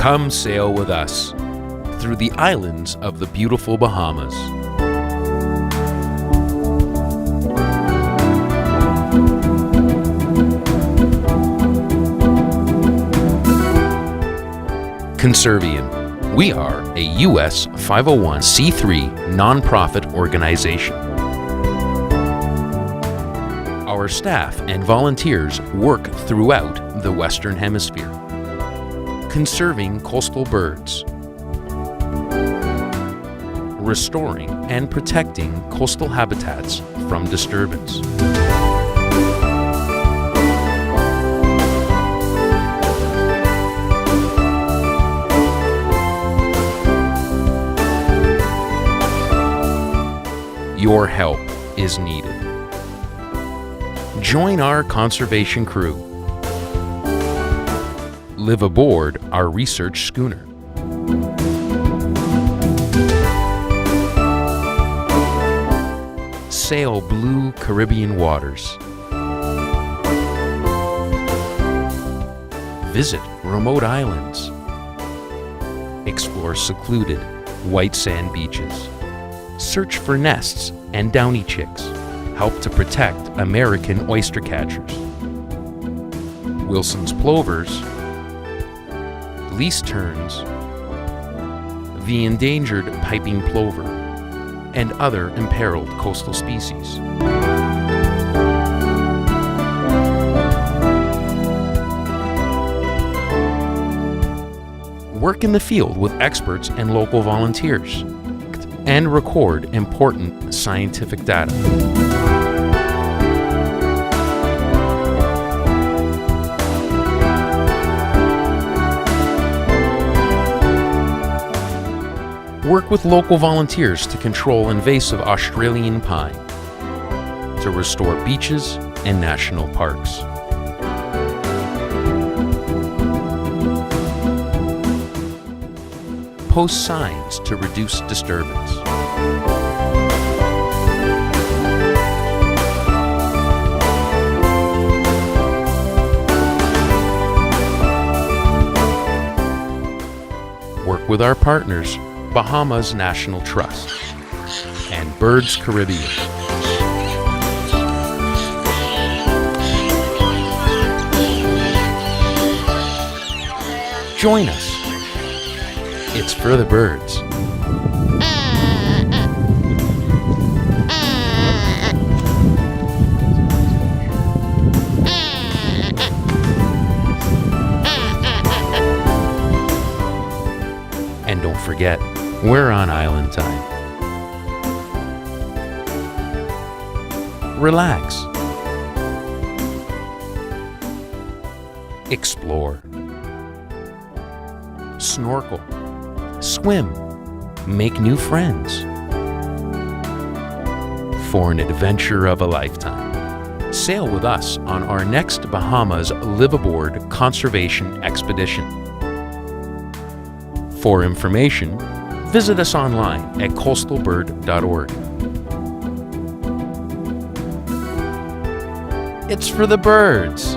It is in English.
Come sail with us through the islands of the beautiful Bahamas. Conservian. We are a U.S. 501c3 nonprofit organization. Our staff and volunteers work throughout the Western Hemisphere, conserving coastal birds, restoring and protecting coastal habitats from disturbance, Your help is needed. Join our conservation crew. Live aboard our research schooner. Sail blue Caribbean waters. Visit remote islands. Explore secluded white sand beaches. Search for nests and downy chicks. Help to protect American oyster catchers. Wilson's plovers, least terns, the endangered piping plover, and other imperiled coastal species. Work in the field with experts and local volunteers, and record important scientific data. Work with local volunteers to control invasive Australian pine, to restore beaches and national parks. Post signs to reduce disturbance. Work with our partners, Bahamas National Trust and Birds Caribbean. Join us. It's for the birds. And don't forget, we're on island time. Relax. Explore. Snorkel. Swim. Make new friends. For an adventure of a lifetime. Sail with us on our next Bahamas Live Aboard conservation expedition. For information, visit us online at coastalbird.org. It's for the birds.